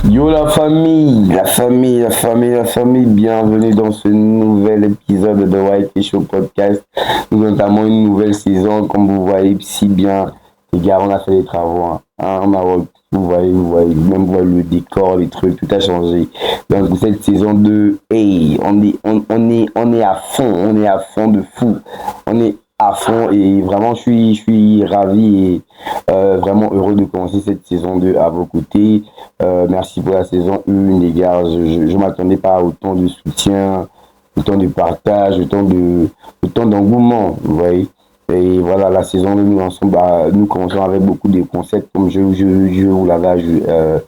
Yo la famille, bienvenue dans ce nouvel épisode de White Show Podcast. Nous entamons une nouvelle saison, comme vous voyez si bien, les gars, on a fait des travaux, au Maroc, vous voyez, même vous voyez le décor, les trucs, tout a changé. Donc pour cette saison 2, hey, on est à fond de fou, on est à fond et vraiment je suis ravi et vraiment heureux de commencer cette saison 2 à vos côtés. Merci pour la saison 1, les gars. Je m'attendais pas à autant de soutien, autant de partage, autant d'engouement, vous voyez. Et voilà, la saison 2, nous commençons avec beaucoup de concepts, comme je vous l'avais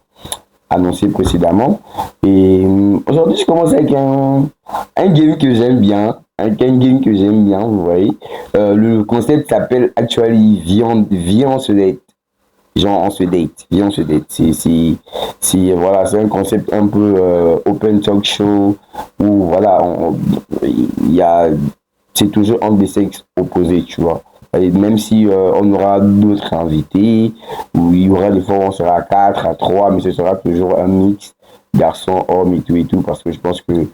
annoncé précédemment. Et aujourd'hui, je commence avec un game que j'aime bien. Un game que j'aime bien, vous voyez. Le concept s'appelle actually Viens on se date. Genre on se date, viens on se date. Voilà, c'est un concept un peu open talk show où voilà, c'est toujours entre des sexes opposés, tu vois. Et même si on aura d'autres invités, où il y aura des fois où on sera à 4, à 3, mais ce sera toujours un mix garçon, homme et tout, parce que je pense que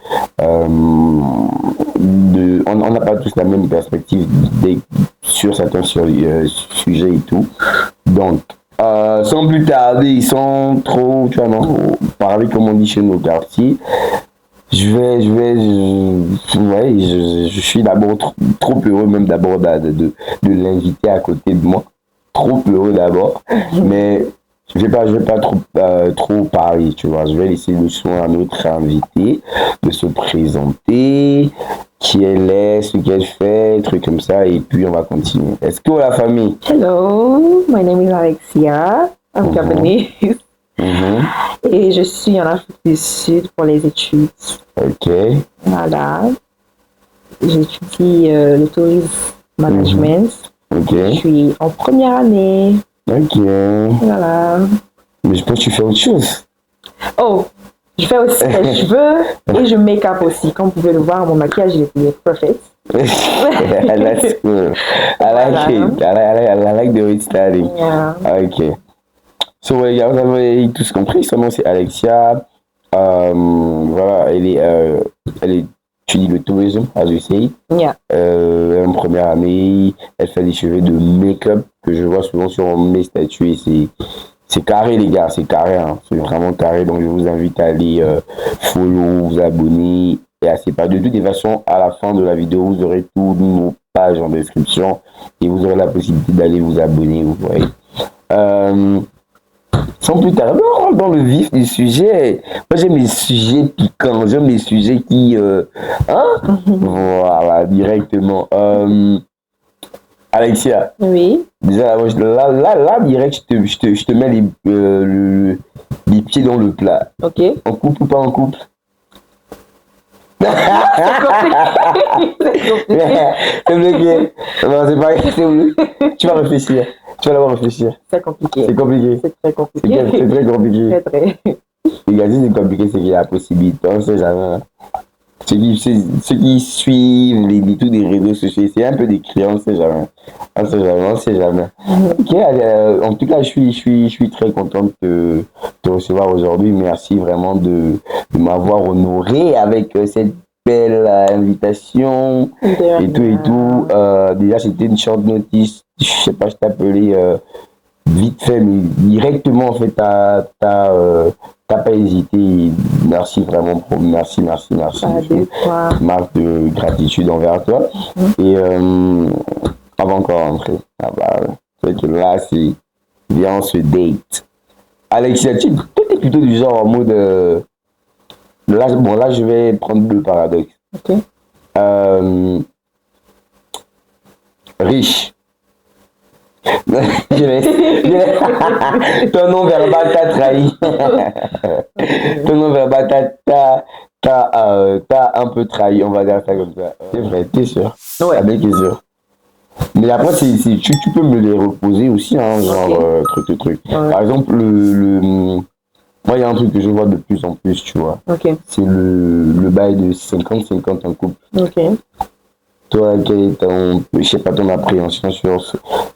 on n'a pas tous la même perspective sur certains sujets et tout. Donc, sans plus tarder, sans trop, tu vois, non, parler comme on dit chez nos quartiers, je suis d'abord trop heureux même d'abord de l'inviter à côté de moi. Trop heureux d'abord, mais je vais pas trop parler, tu vois. Je vais laisser le soin à notre invité de se présenter, qui elle est, ce qu'elle fait, trucs comme ça, et puis on va continuer. Est-ce que la famille? Hello, my name is Alexia. I'm Japanese. Et je suis en Afrique du Sud pour les études. Ok. Voilà. J'étudie le tourisme management. Ok. Je suis en première année. Ok. Voilà. Mais je pense que tu fais autre chose. Oh, je fais aussi les cheveux et je make-up aussi. Comme vous pouvez le voir, mon maquillage il est parfait. That's cool. I like it. I like the way it's starting. Yeah. Ok. So, vous avez tous compris, son nom c'est Alexia. Voilà, elle étudie le tourisme, as you say. Yeah. En première année, elle fait des cheveux de make-up que je vois souvent sur mes statuts. C'est carré, les gars, c'est carré, hein. C'est vraiment carré. Donc, je vous invite à aller follow, vous abonner. Et c'est pas de toute façon, à la fin de la vidéo, vous aurez toutes nos pages en description et vous aurez la possibilité d'aller vous abonner, vous voyez. Sans plus tarder, on rentre dans le vif du sujet. Moi, j'aime les sujets piquants, j'aime les sujets qui... Voilà, directement. Alexia. Oui. Déjà, là, direct, je te mets les pieds dans le plat. Ok. En couple ou pas en couple? C'est compliqué. C'est bloqué. Non, c'est pas grave. Tu vas réfléchir. Tu vas d'abord réfléchir. C'est compliqué. C'est compliqué. C'est très compliqué. C'est très compliqué. Très. Les gars, si c'est compliqué, c'est qu'il y a la possibilité. On sait jamais. Ceux qui suivent tous les réseaux sociaux, c'est un peu des clients, on sait jamais. On sait jamais. Ok, en tout cas, je suis très content de te recevoir aujourd'hui. Merci vraiment de m'avoir honoré avec cette belle invitation et tout. Déjà, c'était une short notice. Je sais pas, je t'appelais vite fait, mais directement, en fait, t'as pas hésité. Merci vraiment, merci. Marque de gratitude envers toi. Et on va encore rentrer. C'est que là, c'est viens, on se date. Alexia, tu es plutôt du genre en mode. Là, je vais prendre le paradoxe. Ok. Riche. Ton nom verbal t'a trahi. Ton nom verbal t'as un peu trahi, on va dire ça comme ça. C'est vrai, t'es sûr? Ouais. Ah, bien t'es sûr. Mais après, tu peux me les reposer aussi, hein, genre truc. Ouais. Par exemple, moi, il y a un truc que je vois de plus en plus, tu vois. Ok. C'est le bail de 50-50 en couple. Ok. Toi, quelle est ton appréhension sur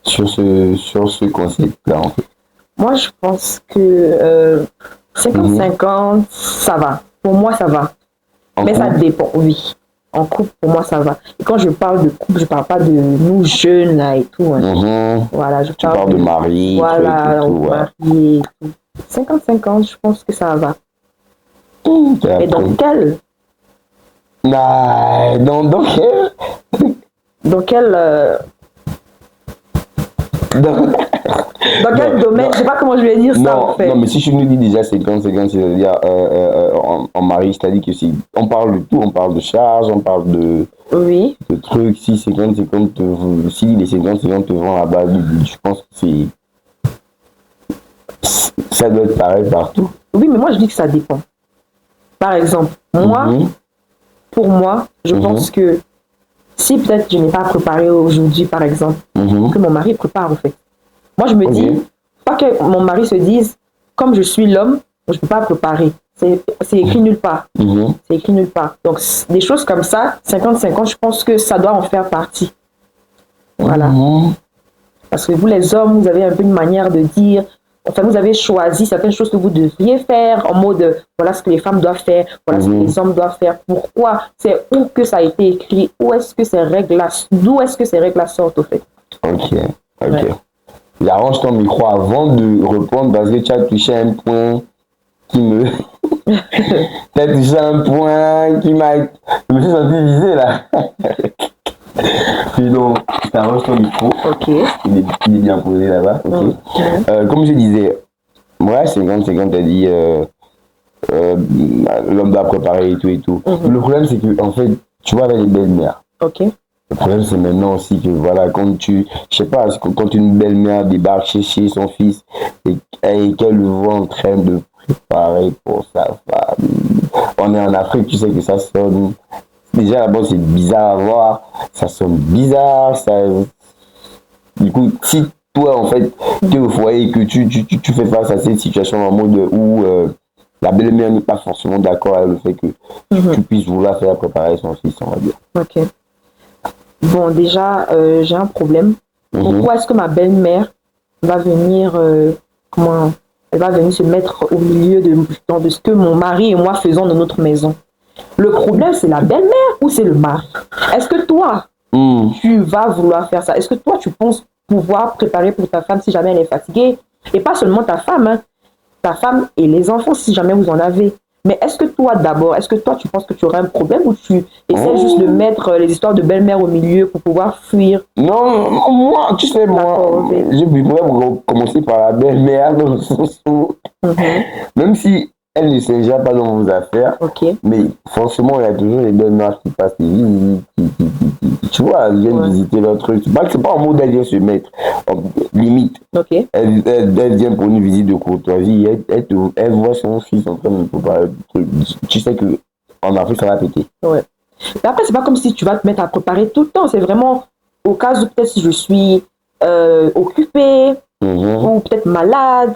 ce concept-là, en fait? Moi, je pense que 50-50, ça va. Pour moi, ça va. Mais ça dépend, oui. En couple, pour moi, ça va. Et quand je parle de couple, je parle pas de nous jeunes, là, et tout. Hein. Voilà, tu parles de mari, voilà, mari et tout. 50-50, je pense que ça va. Et dans quel Dans quel Dans quel dans quel domaine? Je sais pas comment je vais dire ça, en fait. Non, mais si je nous dis déjà 50-50, c'est-à-dire en mari, c'est-à-dire que si on parle de tout, on parle de charge, on parle de trucs. Si 50-50, si les 50-50 te vont à base je pense que ça doit être pareil partout. Oui, mais moi je dis que ça dépend. Par exemple, moi, pour moi, je pense que si peut-être je n'ai pas préparé aujourd'hui, par exemple, que mon mari prépare, en fait. Moi, je me dis, pas que mon mari se dise, comme je suis l'homme, je ne peux pas préparer. C'est écrit nulle part. C'est écrit nulle part. Donc, des choses comme ça, 50-50, je pense que ça doit en faire partie. Voilà. Parce que vous, les hommes, vous avez un peu une manière de dire, enfin, vous avez choisi certaines choses que vous devriez faire en mode, voilà ce que les femmes doivent faire, voilà ce que les hommes doivent faire. Pourquoi? C'est où que ça a été écrit? Où est-ce que ces règles-là, d'où est-ce que ces règles-là sortent, au fait? Ok. Ouais. Arrange ton micro avant de répondre parce que tu as touché un point qui me... tu as touché un point qui m'a... Je me suis senti visé, là. Puis donc, tu arranges ton micro. Ok. Il est bien posé là-bas. Okay. Comme je disais, moi, 50-50, t'as dit l'homme doit préparer et tout et tout. Le problème, c'est que, en fait, tu vois, avec les belles-mères. Ok. Le problème, c'est maintenant aussi que, voilà, quand je sais pas, quand une belle-mère débarque chez son fils et qu'elle le voit en train de préparer pour sa femme, on est en Afrique, tu sais que ça sonne. Déjà, là-bas, c'est bizarre à voir, ça sonne bizarre, ça... Du coup, si toi, en fait, tu es au foyer et que tu fais face à cette situation en mode où la belle-mère n'est pas forcément d'accord avec le fait que tu puisses vouloir faire préparer son fils, on va dire. Ok. Bon, déjà, j'ai un problème. Pourquoi est-ce que ma belle-mère va venir, elle va venir se mettre au milieu de ce que mon mari et moi faisons dans notre maison? Le problème, c'est la belle-mère ou c'est le mari? Est-ce que toi, tu vas vouloir faire ça? Est-ce que toi, tu penses pouvoir préparer pour ta femme si jamais elle est fatiguée? Et pas seulement ta femme, hein, ta femme et les enfants si jamais vous en avez. Mais est-ce que toi, d'abord, est-ce que toi, tu penses que tu aurais un problème ou tu essaies juste de mettre les histoires de belle-mère au milieu pour pouvoir fuir? Non, moi, tu sais, moi, je pourrais commencer par la belle-mère dans le sens où, même si elle ne s'ingère pas dans vos affaires, mais forcément, il y a toujours les belles-mères qui passent des visites, tu vois, elles viennent visiter leur truc. C'est pas en mode elle vient se mettre, limite. Elle vient pour une visite de courtoisie, elle voit son fils en train de préparer le truc. Tu sais qu'en Afrique, ça va péter. Ouais. Mais après, c'est pas comme si tu vas te mettre à préparer tout le temps, c'est vraiment au cas où peut-être si je suis occupée ou peut-être malade.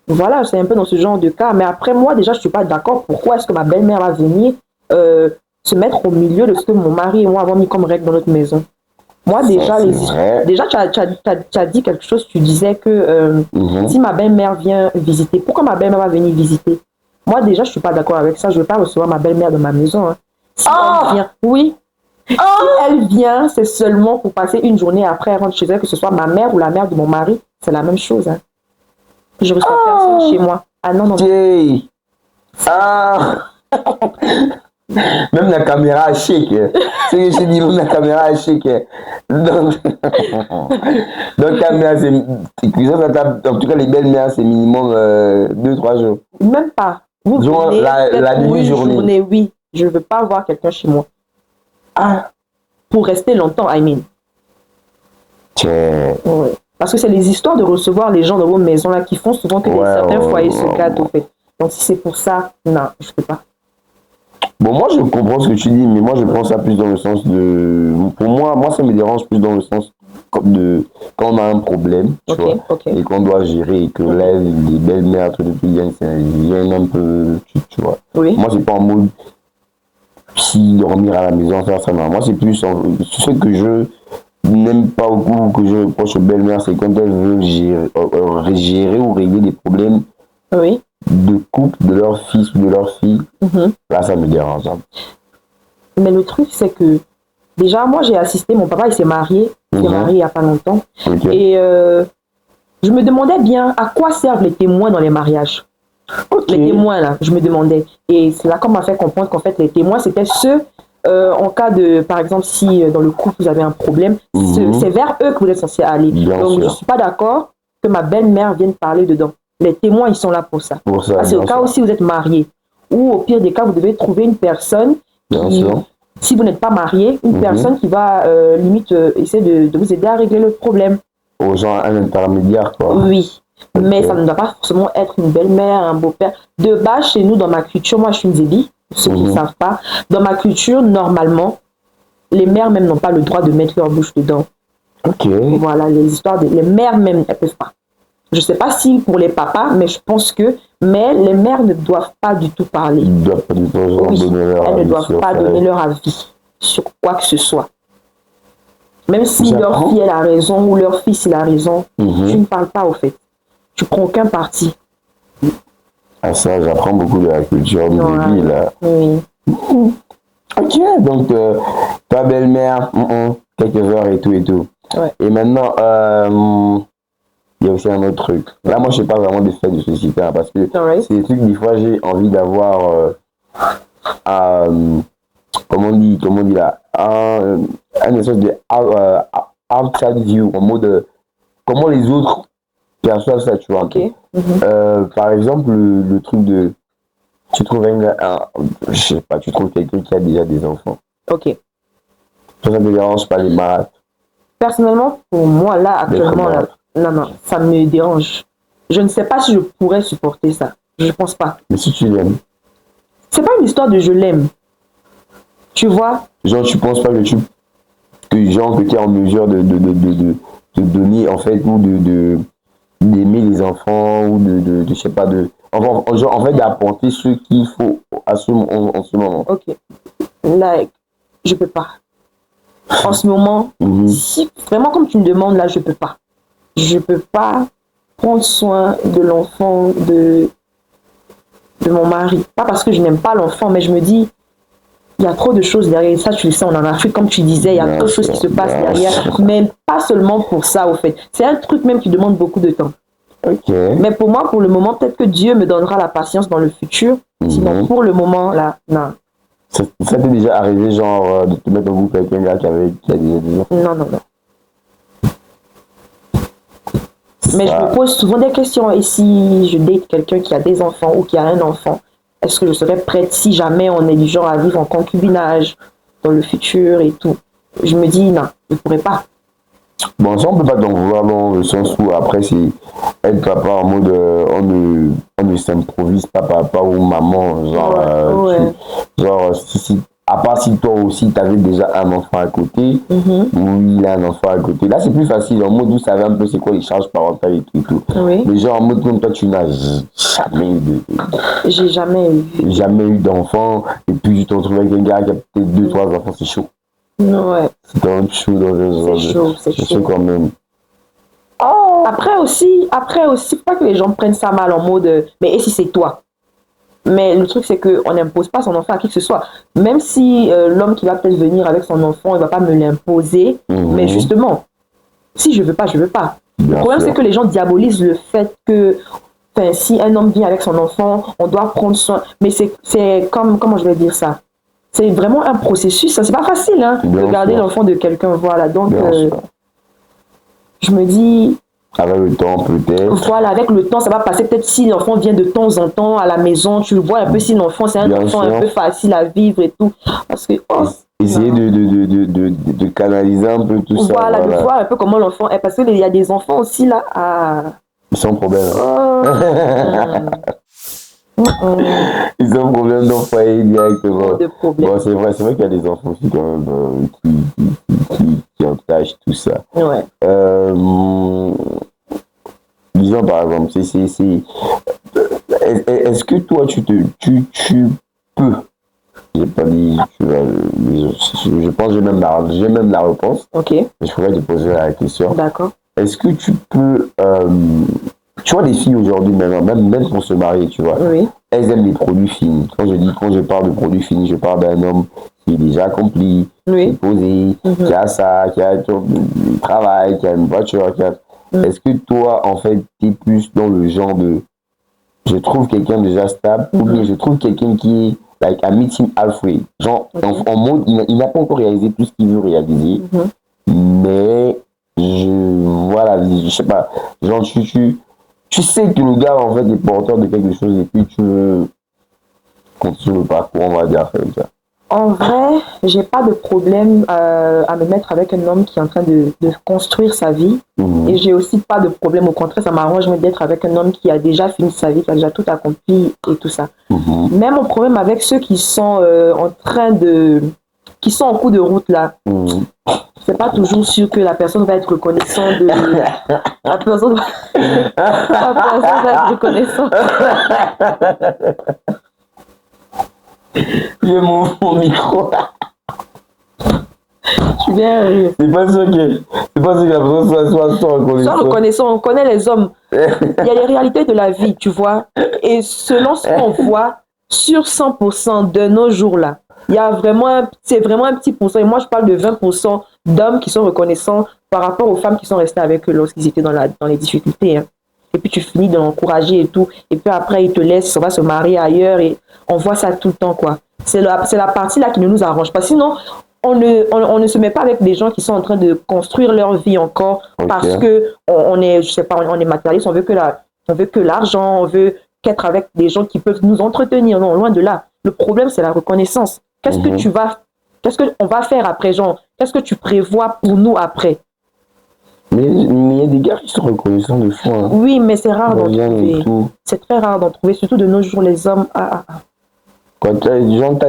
Voilà, c'est un peu dans ce genre de cas. Mais après, moi, déjà, je ne suis pas d'accord. Pourquoi est-ce que ma belle-mère va venir se mettre au milieu de ce que mon mari et moi avons mis comme règle dans notre maison? Moi, déjà, tu as dit quelque chose. Tu disais que si ma belle-mère vient visiter, pourquoi ma belle-mère va venir visiter? Moi, déjà, je ne suis pas d'accord avec ça. Je ne veux pas recevoir ma belle-mère dans ma maison. Hein. Si elle vient, si elle vient, c'est seulement pour passer une journée après, elle rentre chez elle, que ce soit ma mère ou la mère de mon mari. C'est la même chose. Hein. Je reçois personne chez moi. Ah non, non. Même la caméra est chic. C'est que je dis, même la caméra est chic. Donc caméra, en tout cas, les belles-mères, c'est minimum 2-3 jours. Même pas. Vous venez, la demi-journée. Oui. Je ne veux pas voir quelqu'un chez moi. Pour rester longtemps, I mean. Ouais. Parce que c'est les histoires de recevoir les gens dans vos maisons là qui font souvent que certains foyers se gâtent au fait. Donc si c'est pour ça, non, je ne peux pas. Bon, moi je comprends ce que tu dis, mais moi je pense ça plus dans le sens de... Pour moi ça me dérange plus dans le sens de quand on a un problème, tu vois, et qu'on doit gérer, et que là, les belles-mères, tout viennent un peu, tu vois. Moi c'est pas en mode si dormir à la maison, faire ça, non. Moi c'est plus ce que je n'aime pas beaucoup, que je reproche aux belles-mères, c'est quand elles veulent gérer ou régler des problèmes de couple, de leur fils ou de leur fille, là, ça me dérange. Mais le truc, c'est que, déjà, moi, j'ai assisté, mon papa, il s'est marié. Il s'est marié il n'y a pas longtemps. Et je me demandais bien à quoi servent les témoins dans les mariages. Les témoins, là, je me demandais. Et c'est là qu'on m'a fait comprendre qu'en fait, les témoins, c'était ceux, en cas de, par exemple, si dans le couple, vous avez un problème, c'est vers eux que vous êtes censé aller. Donc, je ne suis pas d'accord que ma belle-mère vienne parler dedans. Les témoins, ils sont là pour ça. Parce que au cas où si vous êtes marié, ou au pire des cas, vous devez trouver une personne qui, si vous n'êtes pas marié, une personne qui va limite essayer de vous aider à régler le problème. Aux gens, un intermédiaire, quoi. Oui. Mais ça ne doit pas forcément être une belle-mère, un beau-père. De base, chez nous, dans ma culture, moi je suis une Zébi, pour ceux qui ne savent pas. Dans ma culture, normalement, les mères même n'ont pas le droit de mettre leur bouche dedans. Voilà, les histoires, les mères même, elles ne peuvent pas. Je ne sais pas si pour les papas, mais je pense que. Mais les mères ne doivent pas du tout parler. Ils ne doivent pas du tout elles ne doivent pas donner leur avis sur quoi que ce soit. Même si leur fille a raison ou leur fils il a raison, tu ne parles pas au fait. Tu prends aucun parti. Ah ça, j'apprends beaucoup de la culture de vie, là. Oui. Ok, donc ta belle-mère, quelques heures et tout et tout. Ouais. Et maintenant, il y a aussi un autre truc. Là, moi, je ne sais pas vraiment des faits de société, hein, parce que c'est des trucs, des fois, j'ai envie d'avoir, comment on dit là, un espèce de outside view, en mode, comment les autres perçoivent ça, tu vois. Par exemple, le truc de, tu trouves je sais pas, tu trouves quelqu'un qui a déjà des enfants. Ok. Ça ne me dérange pas les malades. Personnellement, pour moi, là, actuellement, là, non, ça me dérange. Je ne sais pas si je pourrais supporter ça. Je ne pense pas. Mais si tu l'aimes. C'est pas une histoire de je l'aime. Tu vois? Genre, tu penses pas que tu es en mesure de donner, en fait, ou d'aimer les enfants, ou je sais pas, en fait, d'apporter ce qu'il faut en ce moment. Ok. Là, je peux pas. En ce moment, si vraiment comme tu me demandes, là, je peux pas. Je peux pas prendre soin de l'enfant de mon mari. Pas parce que je n'aime pas l'enfant, mais je me dis, il y a trop de choses derrière. Ça, tu le sais, on en Afrique, comme tu disais, il y a trop de choses qui se passent derrière. Mais pas seulement pour ça, au fait. C'est un truc même qui demande beaucoup de temps. Mais pour moi, pour le moment, peut-être que Dieu me donnera la patience dans le futur. Sinon, pour le moment, là, non. Ça t'est déjà arrivé, genre, de te mettre en groupe avec un gars qui a des enfants? Non. Mais je me pose souvent des questions. Et si je date quelqu'un qui a des enfants ou qui a un enfant, est-ce que je serais prête si jamais on est du genre à vivre en concubinage dans le futur et tout? Je me dis, non, je ne pourrais pas. Bon, ça, on peut pas t'en vouloir dans le sens où après, c'est être papa en mode on ne s'improvise pas papa ou maman. Genre, à part si toi aussi tu avais déjà un enfant à côté, ou il a un enfant à côté. Là, c'est plus facile, en mode où vous savez un peu c'est quoi les charges parentales et tout. Mais genre, en mode comme toi, tu n'as jamais eu J'ai jamais eu d'enfant, et puis tu te retrouves avec un gars qui a peut-être 2-3 enfants, c'est chaud. Ouais. C'est quand même chaud dans c'est chaud quand même. Après aussi, faut pas que les gens prennent ça mal en mode mais et si c'est toi? Mais le truc c'est qu'on n'impose pas son enfant à qui que ce soit. Même si l'homme qui va peut-être venir avec son enfant, il va pas me l'imposer. Mais justement, si je veux pas, je veux pas. Le problème c'est que les gens diabolisent le fait que si un homme vient avec son enfant, on doit prendre soin. Mais c'est comme, comment je vais dire ça? C'est vraiment un processus, ça c'est pas facile de garder l'enfant de quelqu'un, voilà. Donc je me dis, avec le temps peut-être. Voilà, avec le temps, ça va passer. Peut-être si l'enfant vient de temps en temps à la maison, tu le vois un peu si l'enfant c'est un enfant un peu facile à vivre et tout. Parce que essayer de canaliser un peu tout ça. Voilà, de voir un peu comment l'enfant est. Parce qu'il y a des enfants aussi là sans problème. Ils ont un problème d'enfoyer directement. Bon, c'est vrai qu'il y a des enfants aussi quand même qui entachent tout ça. Ouais. Disons par exemple, est-ce que toi tu peux, j'ai pas dit, je pense que j'ai même la réponse. Ok. Mais je pourrais te poser la question. D'accord. Est-ce que tu peux Tu vois, les filles aujourd'hui, même pour se marier, tu vois, Oui. elles aiment les produits finis. Quand je parle de produits finis, je parle d'un homme qui est déjà accompli, qui est Oui. posé, qui a ça, qui a du travail, qui a une voiture, qui a... Est-ce que toi, en fait, tu es plus dans le genre de je trouve quelqu'un déjà stable ou bien je trouve quelqu'un qui est like a meeting halfway. Genre, en mode, il n'a pas encore réalisé tout ce qu'il veut réaliser, mais voilà, je sais pas. Genre, tu sais que le gars, en fait, est porteur de quelque chose et puis tu veux continuer le parcours, on va dire comme ça. En vrai, j'ai pas de problème à me mettre avec un homme qui est en train de construire sa vie. Et j'ai aussi pas de problème, au contraire, ça m'arrange d'être avec un homme qui a déjà fini sa vie, qui a déjà tout accompli et tout ça. Mais mon problème avec ceux qui sont qui sont en cours de route là, c'est pas toujours sûr que la personne va être reconnaissante de... La personne va être reconnaissante. J'ai mon micro. Je suis bien rire. C'est pas sûr que la personne soit reconnaissante. Sans reconnaissant, on connaît les hommes. Il y a les réalités de la vie, tu vois. Et selon ce qu'on voit, sur 100% de nos jours là, c'est vraiment un petit pourcent. Et moi, je parle de 20% d'hommes qui sont reconnaissants par rapport aux femmes qui sont restées avec eux lorsqu'ils étaient dans les difficultés. Hein. Et puis tu finis de l'encourager et tout. Et puis après, ils te laissent, on va se marier ailleurs. Et on voit ça tout le temps, quoi. C'est la partie là qui ne nous arrange pas. Sinon, on ne se met pas avec des gens qui sont en train de construire leur vie encore parce que on est, je sais pas, on est matérialiste, on veut que l'argent, on veut qu'être avec des gens qui peuvent nous entretenir. Non, loin de là. Le problème, c'est la reconnaissance. Qu'est-ce qu'on va faire après, genre? Qu'est-ce que tu prévois pour nous après? Mais il y a des gars qui sont reconnaissants de foi. Hein. Oui, mais c'est rare d'en trouver. C'est très rare d'en trouver, surtout de nos jours, les hommes. Quand tu as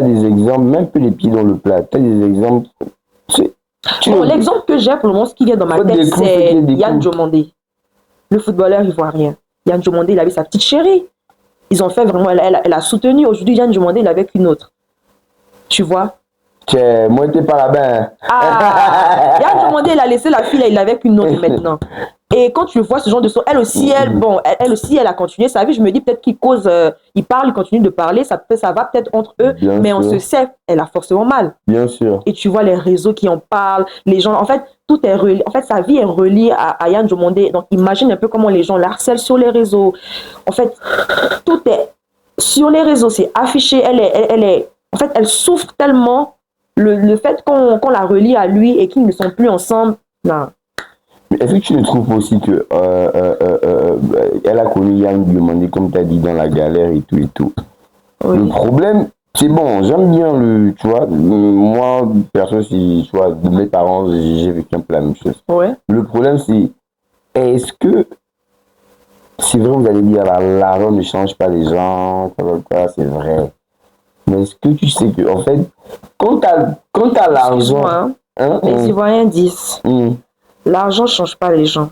des exemples, même plus les pieds dans le plat, tu as des exemples. L'exemple que j'ai pour le moment, ce qui vient dans ma tête, c'est Yann Diomandé, le footballeur ivoirien. Yann Diomandé, il avait sa petite chérie. Ils ont fait vraiment, elle a soutenu. Aujourd'hui, Yann Diomandé, il est avec une autre. Tu vois? Moi, t'es pas là-bas. Yann Diomandé, il a laissé la fille, il est avec une autre maintenant. Et quand tu vois ce genre de choses, elle aussi, elle a continué sa vie. Je me dis peut-être qu'il cause, il parle, il continue de parler, ça va peut-être entre eux, mais on se sait, elle a forcément mal. Bien sûr. Et tu vois les réseaux qui en parlent, les gens, en fait, tout est relié. En fait, sa vie est reliée à Yann Diomandé. Donc, imagine un peu comment les gens la harcèlent sur les réseaux. En fait, tout est sur les réseaux, c'est affiché. En fait, elle souffre tellement le fait qu'on la relie à lui et qu'ils ne sont plus ensemble. Non. Est-ce que tu ne trouves aussi que elle a connu Yann Diomandé, comme tu as dit, dans la galère et tout et tout. Oui. Le problème, c'est bon, j'aime bien tu vois, moi, perso, si, tu vois, de mes parents, j'ai vécu un peu la même chose. Ouais. Le problème, est-ce que, c'est vrai, vous allez dire, l'argent ne change pas les gens, c'est vrai. Mais est-ce que tu sais que, en fait, quand t'as l'argent... Les Ivoiriens disent... L'argent ne change pas les gens.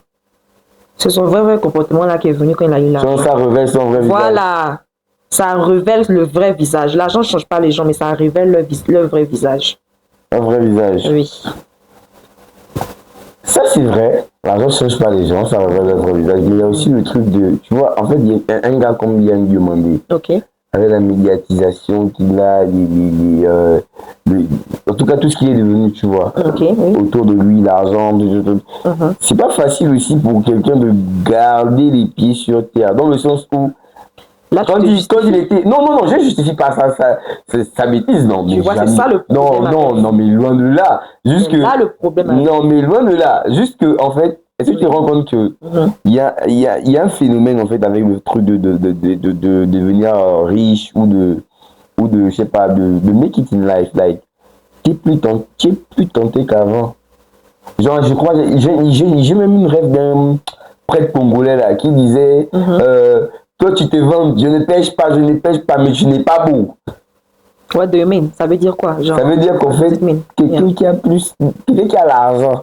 C'est son vrai comportement là qui est venu quand il a eu l'argent. Ça révèle son vrai visage. Voilà. Ça révèle le vrai visage. L'argent ne change pas les gens, mais ça révèle leur vrai visage. Un vrai visage. Oui. Ça, c'est vrai. L'argent ne change pas les gens, ça révèle leur vrai visage. Mais il y a aussi le truc de... Tu vois, en fait, il y a un gars comme Yann Diomandé. Ok. Avec la médiatisation qu'il a, en tout cas tout ce qu'il est devenu, tu vois, autour de lui, l'argent, c'est pas facile aussi pour quelqu'un de garder les pieds sur terre, dans le sens où, là, quand il était, non, je justifie pas sa bêtise, non, mais tu vois, c'est ça le problème. Non, mais loin de là, juste que, là le problème. Non, mais loin de là, juste que, en fait, est-ce que tu te rends compte que il y a un phénomène en fait avec le truc de devenir riche ou de je sais pas de make it in life, like t'es plus tenté qu'avant. Genre je crois j'ai même une rêve d'un prêtre congolais là qui disait toi tu te vends, je ne pêche pas mais tu n'es pas beau. What do you mean? Ça veut dire quoi? Genre, ça veut dire qu'en fait quelqu'un qui a l'argent,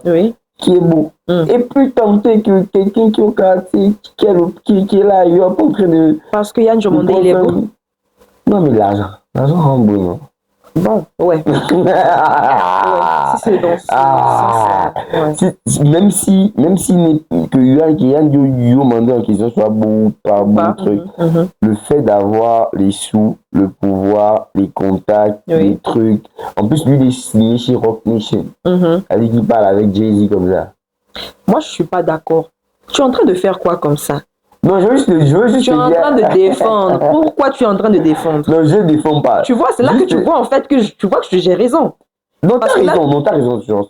qui est beau, et plus tenté que quelqu'un qui est au quartier, qui est là, il est en train de... Parce que Yann Diomandé, il est beau. Non, mais l'argent rend beau, non? Bon, ouais. Ouais, si c'est dans ce sens-là, ouais. Même si que Yann Yo mandé en question soit bon ou pas bon truc, le fait d'avoir les sous, le pouvoir, les contacts, les trucs. En plus, lui, il est signé chez Rock Nation. Elle qui parle avec Jay-Z comme ça. Moi, je suis pas d'accord. Tu es en train de faire quoi comme ça? Non, je veux juste tu es en train de défendre. Pourquoi tu es en train de défendre? Non, je ne défends pas. Tu vois, c'est là que tu vois en fait que tu vois que j'ai raison. Non, t'as raison sur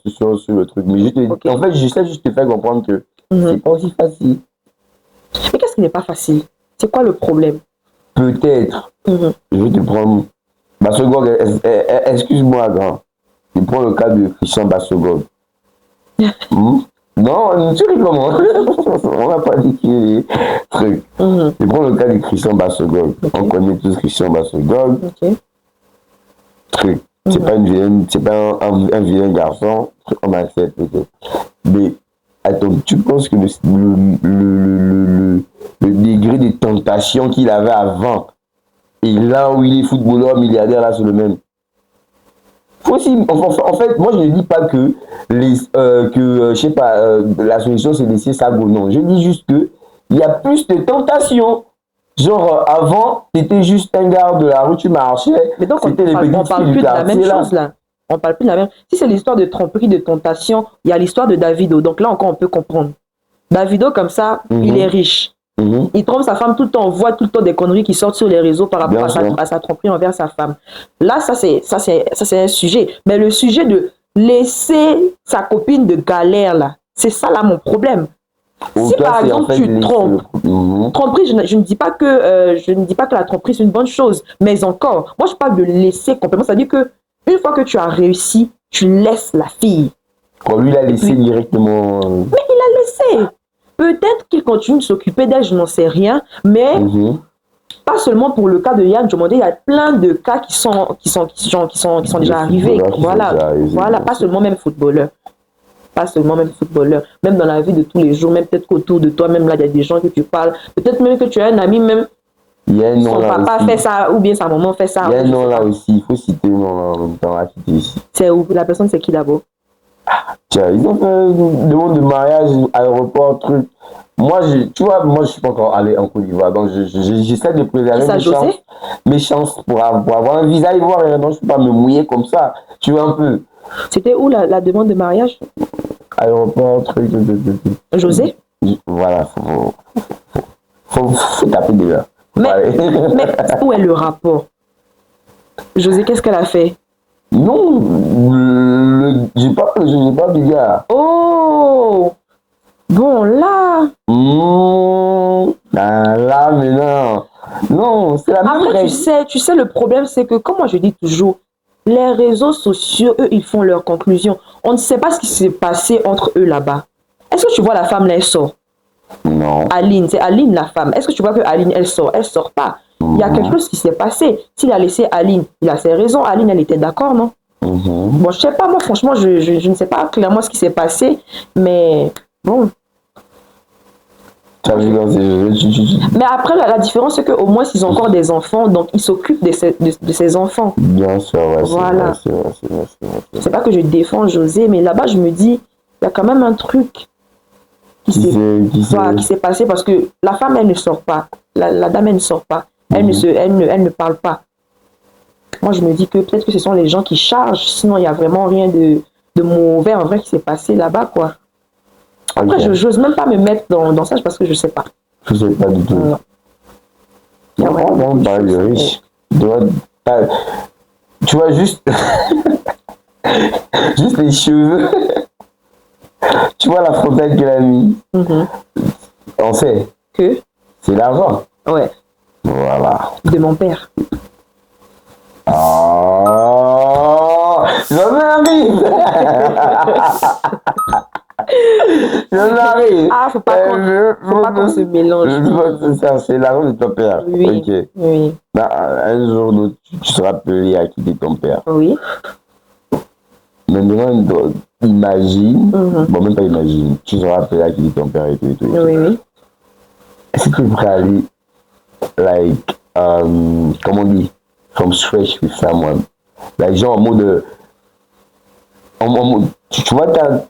le truc. Mais en fait, j'essaie juste de te faire comprendre que c'est pas aussi facile. Mais qu'est-ce qui n'est pas facile? C'est quoi le problème? Peut-être. Je vais te prendre. Bassogog, excuse-moi, grand. Je prends le cas de Christian Bassogog. Non, tu ris comment? On n'a pas dit qu'il est truc. Je prends le cas de Christian Bassogog. On connaît tous Christian Bassogog. Truc. C'est pas un vilain garçon. On accepte peut-être. Mais attends, tu penses que le degré de tentation qu'il avait avant et là où il est footballeur milliardaire, là c'est le même. Faut aussi, en fait, moi je ne dis pas que je sais pas, la solution c'est laisser ça go. Non, je dis juste que il y a plus de tentation. Genre avant, t'étais juste un gars de la rue, tu marchais. Mais donc on parle plus de la même chose là. On parle plus de la même. Si c'est l'histoire de tromperie, de tentation, il y a l'histoire de Davido. Donc là encore on peut comprendre. Davido comme ça, il est riche. Il trompe sa femme tout le temps. On voit tout le temps des conneries qui sortent sur les réseaux par rapport à sa tromperie envers sa femme. Là, ça c'est un sujet. Mais le sujet de laisser sa copine de galère là, c'est ça là mon problème. Si par exemple tu trompes, tromperie, je ne dis pas que la tromperie c'est une bonne chose, mais encore, moi je parle de laisser complètement. C'est-à-dire que une fois que tu as réussi, tu laisses la fille. Quand lui l'a laissé directement. Mais il a laissé. Peut-être qu'il continue de s'occuper d'elle, je n'en sais rien, mais pas seulement pour le cas de Yann Diomandé, il y a plein de cas qui sont déjà arrivés. Voilà, pas seulement même footballeur. Pas seulement même footballeur, même dans la vie de tous les jours, même peut-être qu'autour de toi, même là, il y a des gens que tu parles, peut-être même que tu as un ami, même son papa fait ça, ou bien sa maman fait ça. Il y a un nom là aussi, il faut citer le nom en même temps, là, qui ici. C'est où? La personne, c'est qui d'abord? Tiens, ils ont fait une demande de mariage, aéroport, truc. Moi, tu vois, moi, je suis pas encore allé en Côte d'Ivoire, donc j'essaie de préserver mes chances pour avoir un visa ivoirien, donc je peux pas me mouiller comme ça, tu vois un peu. C'était où la demande de mariage? Aéroport, truc. José? Voilà, faut taper déjà. Mais où est le rapport? José, qu'est-ce qu'elle a fait? Non, j'ai pas de gars. Oh! Bon, là. Là, mais non. Non, c'est la même règle. Tu sais, le problème, c'est que, comme moi je dis toujours, les réseaux sociaux, eux, ils font leurs conclusions. On ne sait pas ce qui s'est passé entre eux là-bas. Est-ce que tu vois la femme là, elle sort? Non. Aline, c'est Aline la femme. Est-ce que tu vois que Aline, elle sort? Elle sort pas. Il y a quelque chose qui s'est passé. S'il a laissé Aline, il a ses raisons. Aline, elle était d'accord, non? Bon, je sais pas, moi, franchement, je ne sais pas clairement ce qui s'est passé, mais bon. Mais après, la différence, c'est qu'au moins, ils ont encore des enfants, donc ils s'occupent de ces enfants. Bien sûr, ouais, voilà. C'est pas que je défends José, mais là-bas, je me dis, il y a quand même un truc qui s'est passé parce que la femme, elle ne sort pas. La dame, elle ne sort pas. Elle ne parle pas. Moi, je me dis que peut-être que ce sont les gens qui chargent, sinon il n'y a vraiment rien de mauvais en vrai qui s'est passé là-bas, quoi. Après, je n'ose même pas me mettre dans ça parce que je ne sais pas. Je ne sais pas du tout. Non, de riche. Tu vois, juste... juste les cheveux. Tu vois la fontaine qu'elle a mis. On sait. Que? C'est l'argent. Ouais. Voilà. De mon père. Oh, j'en arrive. J'en arrive. Ah, faut pas qu'on se mélange. C'est ça, c'est l'argent de ton père. Oui. Okay. Oui. Un jour, tu seras appelé à quitter ton père. Oui. Maintenant, imagine, bon, même pas imagine, tu seras appelé à quitter ton père et tout. Oui, oui. Est-ce que tu pourrais aller, like, comment on dit, from scratch with someone? les gens en mode. Tu vois,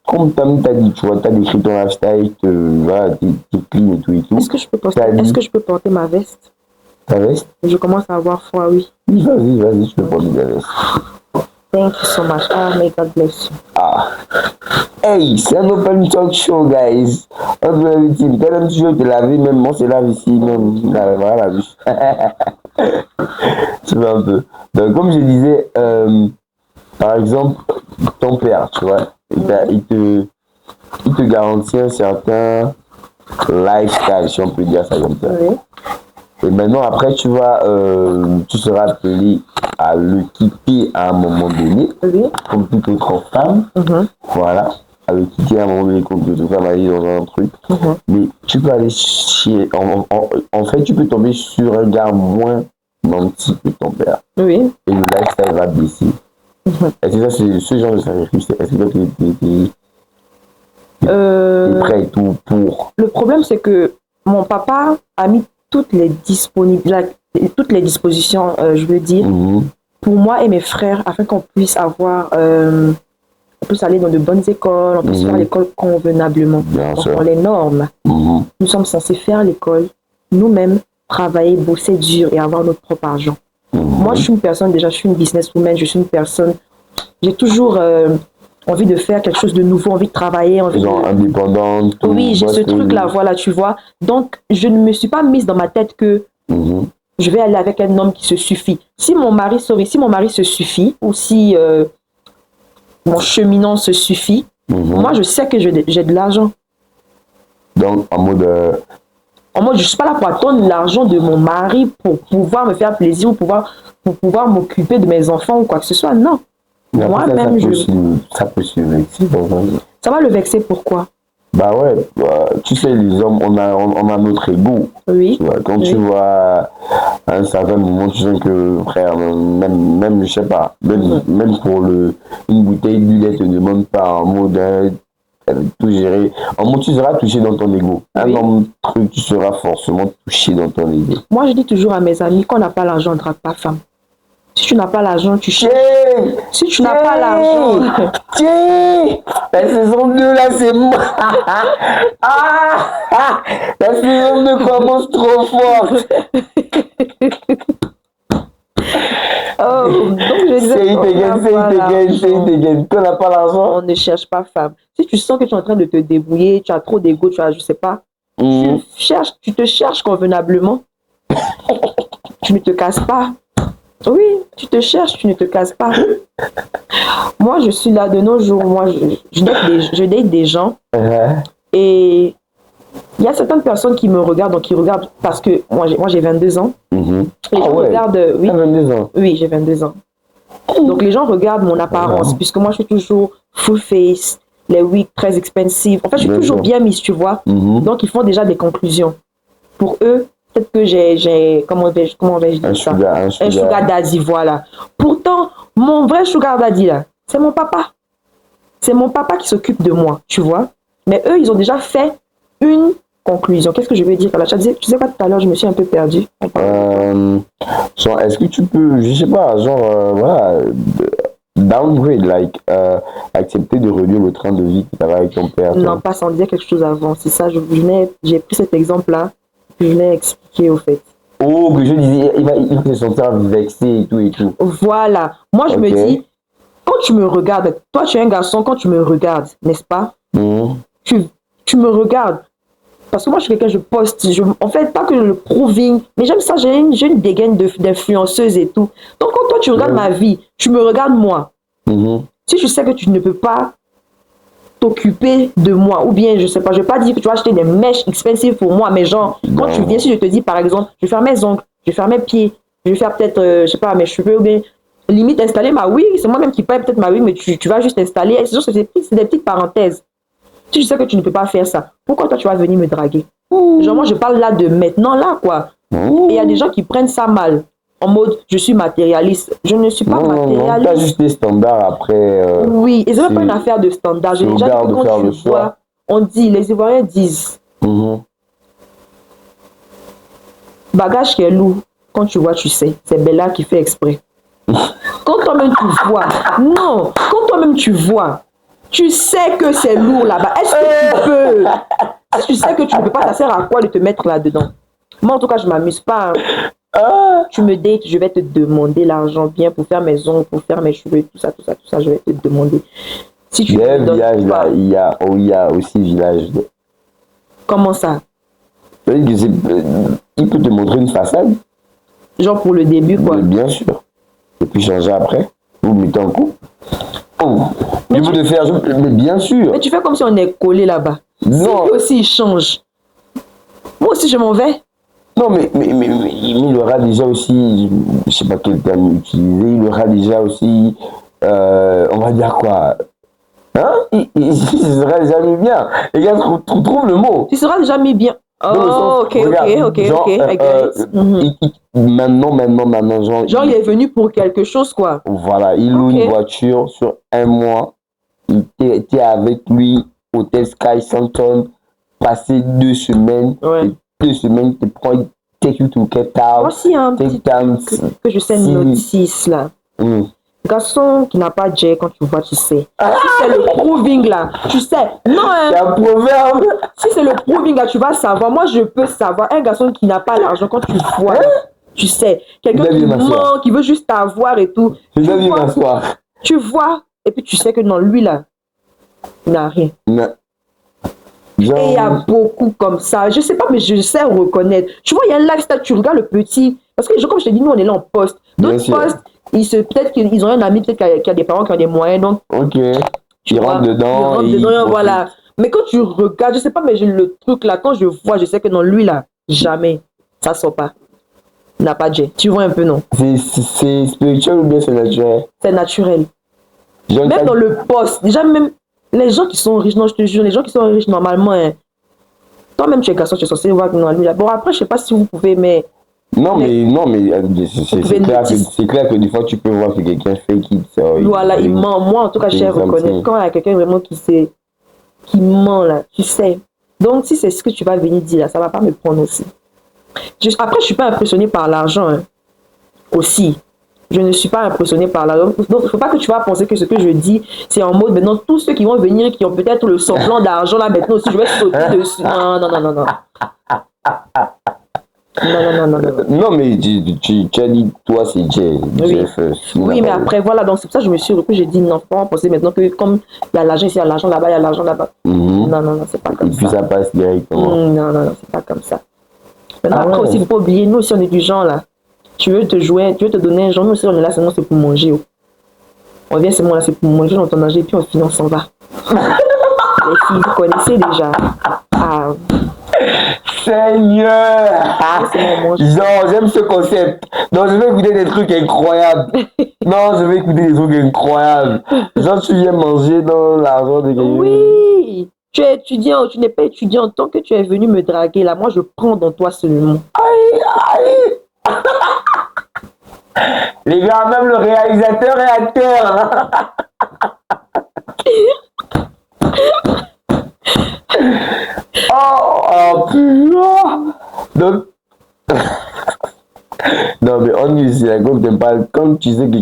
comme t'as dit, tu vois, t'as décrit ton lifestyle, voilà, t'es clean et tout et tout. Est-ce que je peux porter ma veste? Ta veste? Je commence à avoir froid, oui. Oui, vas-y, tu peux porter ta veste. Thank you so much. Ah, may God bless you. Ah. Hey, c'est un open talk show, guys. On doit éviter. Quand même, toujours te laver, même moi, c'est lave ici, même. Voilà, la bouche. Tu vois un peu. Donc, comme je disais, par exemple, ton père, tu vois, il te garantit un certain lifestyle, si on peut dire ça comme ça. Oui. Et maintenant, après, tu seras appelé à le quitter à un moment donné, Oui. comme toute autre femme. Voilà, à le quitter à un moment donné, comme toute autre femme, aller dans un truc. Mais tu peux aller chier. En fait, tu peux tomber sur un gars moins nanti que ton père. Oui. Et le lifestyle va baisser. Est-ce que ça, c'est ce genre de sacrifice? Est-ce que tu es prêt et tout pour? Le problème, c'est que mon papa a mis toutes les dispositions, je veux dire, pour moi et mes frères, afin qu'on puisse avoir, on puisse aller dans de bonnes écoles, on puisse faire l'école convenablement, dans les normes. Nous sommes censés faire l'école, nous-mêmes, travailler, bosser dur et avoir notre propre argent. Moi, je suis une personne, déjà, je suis une businesswoman, je suis une personne, j'ai toujours envie de faire quelque chose de nouveau, envie de travailler, indépendante. Oui, j'ai ce truc-là, voilà, tu vois. Donc, je ne me suis pas mise dans ma tête que je vais aller avec un homme qui se suffit. Si mon mari se suffit, ou si mon cheminant se suffit, moi, je sais que j'ai de l'argent. Donc, en mode, je ne suis pas là pour attendre l'argent de mon mari pour pouvoir me faire plaisir ou pour pouvoir m'occuper de mes enfants ou quoi que ce soit. Non. Moi-même, ça peut se vexer. Ça va le vexer, pourquoi? Bah ouais, tu sais, les hommes, on a notre ego. Oui. Tu vois, quand tu vois à un certain moment, tu sens que, frère, même je sais pas, même pour une bouteille d'huile, elle te demande pas en mode tout gérer. En mode, tu seras touché dans ton ego. Un homme truc, tu seras forcément touché dans ton ego. Moi, je dis toujours à mes amis, qu'on n'a pas l'argent, on ne drague pas femme. Si tu n'as pas l'argent, tu cherches. Si tu n'as pas l'argent. La saison 2, là, c'est moi. La saison 2 commence trop fort. Donc je disais, quand on n'a pas l'argent, on ne cherche pas femme. Si tu sens que tu es en train de te débrouiller, tu as trop d'ego, tu as, je sais pas, tu te cherches convenablement. Tu ne te casses pas. Oui, tu te cherches, tu ne te casses pas. Moi, je suis là de nos jours. Moi, je date des gens. Et il y a certaines personnes qui me regardent, donc qui regardent parce que moi j'ai 22 ans. Les gens regardent. Oui, 22 ans. Oui, j'ai 22 ans. Donc les gens regardent mon apparence, puisque moi je suis toujours full face, les wigs très expensive. En fait, je suis toujours bien mise, tu vois. Donc ils font déjà des conclusions. Pour eux, peut-être que j'ai comment vais-je dire ça? Un sugar daddy, voilà. Pourtant, mon vrai sugar daddy là, c'est mon papa. C'est mon papa qui s'occupe de moi, tu vois. Mais eux, ils ont déjà fait une conclusion. Qu'est-ce que je veux dire par là? Tu sais quoi, tout à l'heure, je me suis un peu perdue. Genre, est-ce que tu peux, je sais pas, genre, voilà, downgrade, like, accepter de réduire le train de vie que tu avais avec ton père? Non, pas sans dire quelque chose avant. C'est ça, j'ai pris cet exemple-là, que je venais expliquer au fait. Oh, que je disais, il va se sentir vexé et tout et tout. Voilà. Moi, je me dis, quand tu me regardes, toi, tu es un garçon, quand tu me regardes, n'est-ce pas? Tu me regardes. Parce que moi, je suis quelqu'un, je poste. En fait, pas que je le proving, mais j'aime ça. J'ai une dégaine d'influenceuse et tout. Donc, quand toi, tu regardes ma vie, tu me regardes moi. Si je sais que tu ne peux pas t'occuper de moi, ou bien, je sais pas, je vais pas dire que tu vas acheter des mèches expensive pour moi, mais genre, quand tu viens, si je te dis, par exemple, je vais faire mes ongles, je vais faire mes pieds, je vais faire peut-être, je sais pas, mes cheveux, ou bien, limite, installer ma wig, c'est moi-même qui paye peut-être ma wig, mais tu vas juste installer. C'est des petites parenthèses. Si je sais que tu ne peux pas faire ça, pourquoi toi tu vas venir me draguer? Genre moi je parle là de maintenant là quoi. Et il y a des gens qui prennent ça mal. En mode je suis matérialiste. Je ne suis pas matérialiste. Non, t'as juste des standards après. Oui, et c'est même pas une affaire de standard. J'ai déjà dit que quand tu vois, on dit, les Ivoiriens disent bagage qui est lourd, quand tu vois tu sais. C'est Bella qui fait exprès. Quand toi-même tu vois, non, quand toi-même tu vois, tu sais que c'est lourd là-bas. Est-ce que tu peux, si tu sais que tu ne peux pas, ça sert à quoi de te mettre là-dedans? Moi, en tout cas, je ne m'amuse pas. Tu me dates, je vais te demander l'argent bien pour faire mes ongles, pour faire mes cheveux, tout ça, je vais te demander. Si tu le me donnes village pas, là, il y a aussi village. comment ça? Il peut te montrer une façade. Genre pour le début, quoi. Bien sûr. Et puis changer après. Vous mettez en couple. Oh, Mais je veux te faire, mais bien sûr. Mais tu fais comme si on est collé là-bas. Non. Si lui aussi il change, moi aussi je m'en vais. Non, mais il aura déjà aussi, je sais pas quel terme utiliser, il aura déjà aussi, on va dire quoi, hein? Il sera déjà mis bien. Les gars, trouve le mot. Tu seras déjà mis bien. Oh, ok, genre, I get it. Maintenant, genre, il est venu pour quelque chose, quoi. Voilà, il loue une voiture sur un mois. Il était avec lui, Hôtel Sky Santon, passé 2 semaines. Ouais. 2 semaines, te prend, take you to Cape Town. Voici un petit que je sais notice, là. Garçon qui n'a pas J, quand tu vois, tu sais. Si c'est le proving là, tu sais. Non, hein. C'est un proverbe. Si c'est le proving là, tu vas savoir. Moi, je peux savoir. Un garçon qui n'a pas l'argent, quand tu vois, tu sais. Quelqu'un qui ment, qui veut juste t'avoir et tout. Tu vois, et puis tu sais que non, lui là, il n'a rien. Non. Et il y a beaucoup comme ça. Je sais pas, mais je sais reconnaître. Tu vois, il y a un lifestyle, tu regardes le petit. Parce que, comme je te dis, nous, on est là en poste. D'autres postes, peut-être qu'ils ont un ami, peut-être qu'il y a des parents qui ont des moyens. Donc, ok. Ils rentrent dedans. Voilà. Mais quand tu regardes, je sais pas, mais le truc là, quand je vois, je sais que non, lui là, jamais. Ça sort pas. Il n'a pas de jet. Tu vois un peu, non? C'est spirituel ou bien c'est naturel? C'est naturel. Même dans le poste, déjà, même les gens qui sont riches, non, je te jure, les gens qui sont riches, normalement, hein, toi-même, tu es garçon, tu es censé voir que non, lui là. Bon, après, je sais pas si vous pouvez, mais. Non, mais c'est clair que des fois, tu peux voir que quelqu'un fait qui. Voilà, il ment. Moi, en tout cas, je sais reconnaître. Quand il y a quelqu'un vraiment qui ment, là, tu sais. Donc, si c'est ce que tu vas venir dire, là, ça va pas me prendre aussi. Après, je suis pas impressionnée par l'argent, hein, aussi. Je ne suis pas impressionnée par l'argent. Donc, il ne faut pas que tu vas penser que ce que je dis, c'est en mode, maintenant, tous ceux qui vont venir, qui ont peut-être le semblant d'argent, là, maintenant aussi, je vais sauter dessus. Non. Non, mais tu as dit, toi, c'est Jeff. Oui, mais après, voilà, donc c'est pour ça que je me suis repris, j'ai dit, non, faut pas penser maintenant que comme il y a l'argent ici, il y a l'argent là-bas, il y a l'argent là-bas. Non, c'est pas comme ça. Et puis ça passe directement. Non, c'est pas comme ça. Maintenant, après aussi, il ne faut pas oublier, nous aussi, on est du genre, là. Tu veux te jouer, tu veux te donner un genre, nous aussi, on est là, seulement c'est pour manger. On vient seulement là, c'est pour manger, on t'en et puis on finit, on s'en va. Les filles, vous connaissez déjà. Seigneur! Genre, j'aime ce concept. Non, je vais écouter des trucs incroyables. Genre, tu viens manger dans l'argent de quelqu'un. Oui! Tu es étudiant, tu n'es pas étudiant. Tant que tu es venu me draguer, là, moi, je prends dans toi seulement. Aïe! Les gars, même le réalisateur est à terre. Putain. Donc, non, mais on dit, comme tu sais que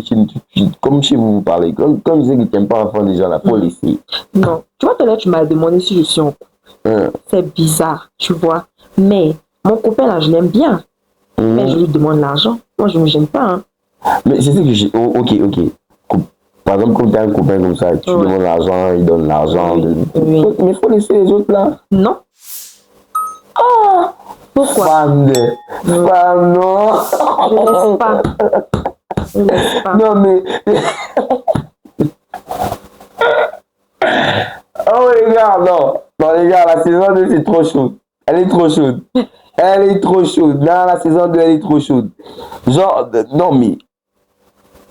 comme chez vous parlez, comme tu sais que tu n'aimes pas enfant déjà, là, faut laisser. Non, tu vois, tout à l'heure, tu m'as demandé si je suis en couple. C'est bizarre, tu vois. Mais mon copain, là, je l'aime bien. Mais je lui demande l'argent. Moi, je ne me gêne pas. Hein. Mais c'est ça que j'ai. Ok. Par exemple, quand tu as un copain comme ça, tu demandes l'argent, il donne l'argent. Oui. Mais il faut laisser les autres là. Non. Pourquoi? Femme, non. Je laisse pas. Non, mais. Oh les gars, non. Non, les gars, la saison 2, c'est trop chaud. Elle est trop chaude. Non, la saison 2, elle est trop chaude. Genre, non, mais.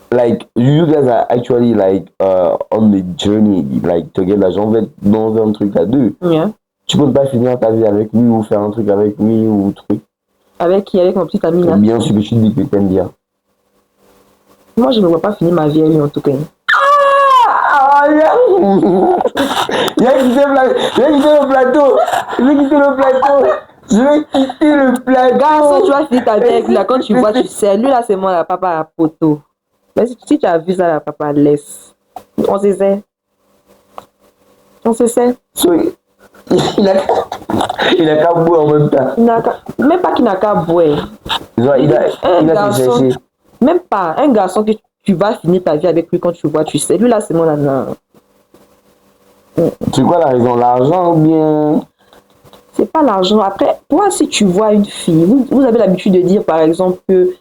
Like, you guys are actually like on the journey, like, together. Genre, vous êtes dans un truc à deux. Yeah. Tu peux pas finir ta vie avec lui ou faire un truc avec lui ou truc. Avec qui? Avec mon petit ami là. Bien sûr que tu dis que t'aimes bien. Moi, je ne vois pas finir ma vie avec lui en tout cas. Il a quitté le plateau. Garçon, tu vas finir ta vie avec lui là. Quand tu vois, tu sais. Lui là, c'est moi, la papa à poteau. Mais si tu as vu ça, là, papa, laisse. On se sait. On se sait. Oui. Il a qu'à boire en même temps. Même pas qu'il n'a qu'à boire. Il a fait chercher. Même pas. Un garçon que tu vas finir ta vie avec lui quand tu vois, tu sais. Lui là, c'est mon nana. C'est quoi la raison? L'argent ou bien? C'est pas l'argent. Après, toi, si tu vois une fille, vous avez l'habitude de dire, par exemple, que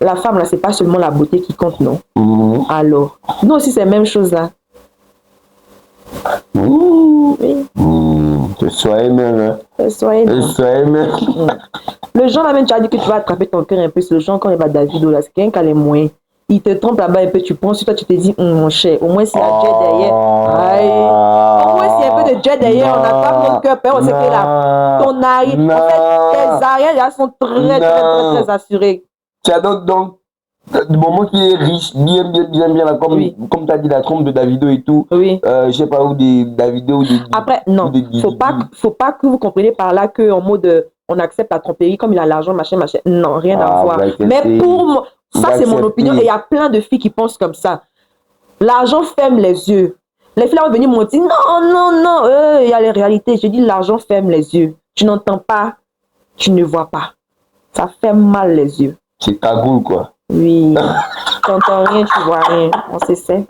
la femme, là, c'est pas seulement la beauté qui compte, non? Alors, nous aussi, c'est la même chose, là. Oui. C'est soi-même, hein? C'est soi-même. Le genre, là, même, tu as dit que tu vas attraper ton cœur un peu. C'est le genre, quand il va Davido, là, c'est quelqu'un qui a les moyens. Il te trompe là-bas un peu, tu penses sur toi, tu te dis, mon cher, au moins s'il y a jet derrière. Aïe. Au moins s'il y a un peu de jet derrière, on n'a pas mon cœur, on sait que là, ton arrière, en fait, tes arrières là sont très assurés. Tu as donc, du moment qu'il est riche, bien, là, comme tu as dit, la trompe de Davido et tout, oui. Je sais pas où des Davido ou des. Après, non, faut pas que vous compreniez par là qu'en mode, on accepte la tromperie, comme il a l'argent, machin. Non, rien à voir. Mais pour moi, ça, c'est mon opinion. Et il y a plein de filles qui pensent comme ça. L'argent ferme les yeux. Les filles vont venir me dire, non, il y a les réalités. Je dis, l'argent ferme les yeux. Tu n'entends pas, tu ne vois pas. Ça ferme mal les yeux. C'est cagoule, quoi. Oui. Tu n'entends rien, tu vois rien. On se sait.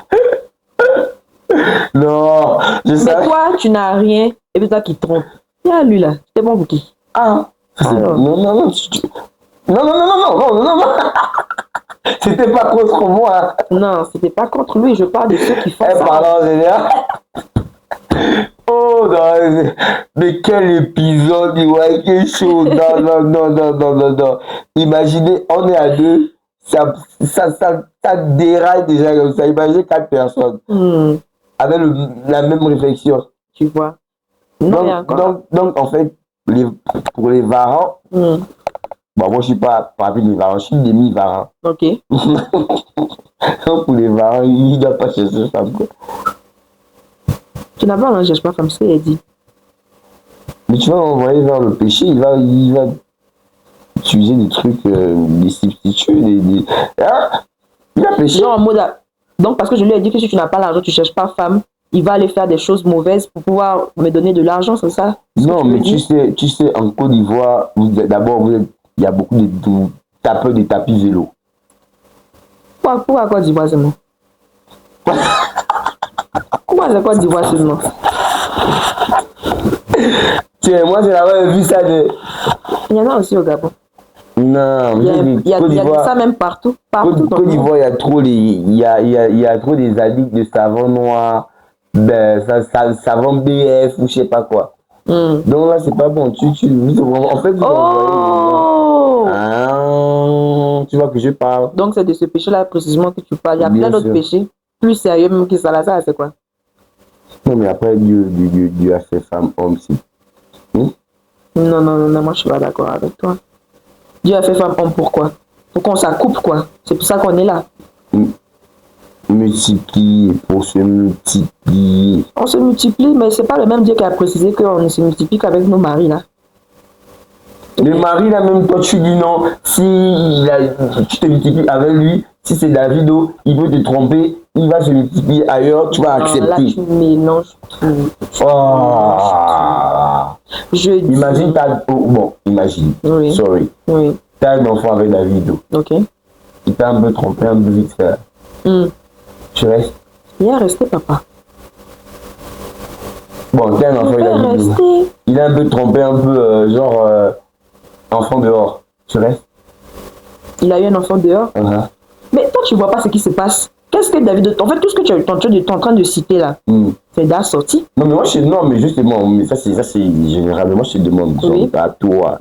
Non, je sais. Mais toi, tu n'as rien. Et puis toi qui te trompe. Il y a lui, là. C'était bon pour qui? Non. C'était pas contre moi. Non, c'était pas contre lui. Je parle de ceux qui font ça. Pardon, oh, non, mais quel épisode du White Show. Non. Imaginez, on est à deux. Ça déraille déjà comme ça. Imaginez 4 personnes. Avec la même réflexion. Tu vois. Donc, en fait, pour les varans, bon, moi je suis pas parmi les varans, je suis demi-varan. Ok. Donc pour les varans, il ne doit pas chercher femme, quoi. Tu n'as pas, non, je cherche pas femme, c'est ce qu'il a dit. Mais tu vas envoyer vers le péché, il va utiliser des trucs, des substituts, hein? Il a péché. Genre en mode. Donc parce que je lui ai dit que si tu n'as pas l'argent, tu cherches pas femme. Il va aller faire des choses mauvaises pour pouvoir me donner de l'argent, c'est ça? Non, mais tu sais, en Côte d'Ivoire, d'abord, il y a beaucoup de tapeurs de tapis vélo. Pourquoi Côte d'Ivoire seulement? Pourquoi c'est Côte d'Ivoire seulement? Tiens, moi, j'ai d'abord vu ça de. Il y en a aussi au Gabon. Non, il y a ça même partout. Côte d'Ivoire, il y a trop des addicts de savon noir. Savon BF ou je sais pas quoi. Donc là, c'est pas bon. En fait, tu vois que je parle. Donc, c'est de ce péché-là précisément que tu parles. Il y a plein d'autres péchés plus sérieux même que ça. Ça, c'est quoi? Non, mais après, Dieu a fait femme, homme, si. Non, moi, je suis pas d'accord avec toi. Dieu a fait femme, homme, pourquoi? Pour qu'on s'accouple, quoi. C'est pour ça qu'on est là. Multiplier, pour se multiplier. On se multiplie, mais c'est pas le même Dieu qui a précisé qu'on se multiplie qu'avec nos maris là. Le mari là, même toi tu dis non, si tu te multiplies avec lui, si c'est Davido, il veut te tromper, il va se multiplier ailleurs, tu vas accepter. Là tu mélanges tout. Imagine imagine. Oui. Sorry. Oui. T'as un enfant avec Davido. Ok. Il t'a un peu trompé, un peu vite fait. Tu restes? Il est resté, papa. Bon, t'es un enfant, il a un peu trompé, un peu enfant dehors. Tu restes? Il a eu un enfant dehors? Mais toi, tu vois pas ce qui se passe. Qu'est-ce que David... En fait, tout ce que tu es en train de citer là, c'est déjà sorti. Non, mais justement, ça c'est généralement, je te demande à toi.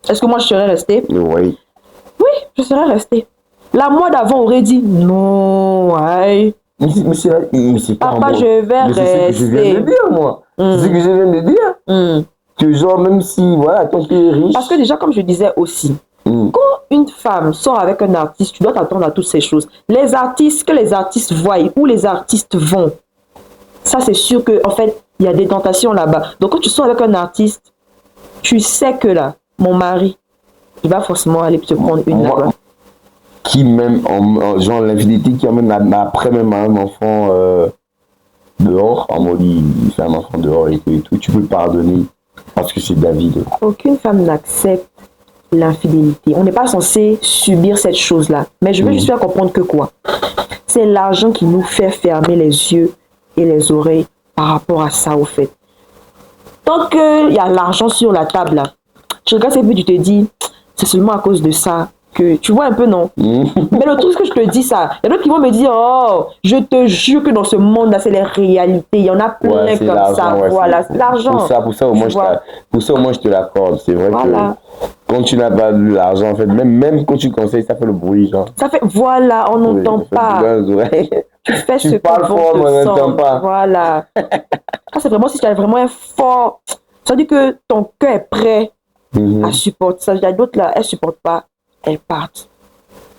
Est-ce que moi, je serais resté? Oui. Oui, je serais resté. La moi d'avant aurait dit non, ouais. Mais c'est pas papa, je vais rester. C'est ce que je viens de dire, moi. C'est ce que je viens de dire. Que genre, même si, voilà, ton pays est riche. Parce que déjà, comme je disais aussi, quand une femme sort avec un artiste, tu dois t'attendre à toutes ces choses. Les artistes, que les artistes voient, où les artistes vont, ça c'est sûr que, en fait, il y a des tentations là-bas. Donc quand tu sors avec un artiste, tu sais que là, mon mari, il va forcément aller te prendre une là-bas. qui même, genre l'infidélité qui amène après même un enfant dehors, en mode il fait un enfant dehors et tout, tu peux pardonner parce que c'est David. Aucune femme n'accepte l'infidélité. On n'est pas censé subir cette chose-là. Mais je veux juste faire comprendre que quoi? C'est l'argent qui nous fait fermer les yeux et les oreilles par rapport à ça, au fait. Tant qu'il y a l'argent sur la table, là, tu regardes et puis tu te dis, c'est seulement à cause de ça que tu vois un peu, non? Mais le truc que je te dis ça, il y en a d'autres qui vont me dire, oh, je te jure que dans ce monde-là, c'est les réalités. Il y en a plein comme ça. Voilà, c'est l'argent. Pour ça, au moins, je te l'accorde. C'est vrai que quand tu n'as pas de l'argent, en fait, même quand tu conseilles, ça fait le bruit, genre. Ça fait, voilà, on n'entend pas. Tu fais ce que fort, mais on n'entend pas. Voilà. C'est vraiment si tu as vraiment un fort. Ça veut dire que ton cœur est prêt à supporter ça. Il y a d'autres là, elles ne supportent pas, elles partent.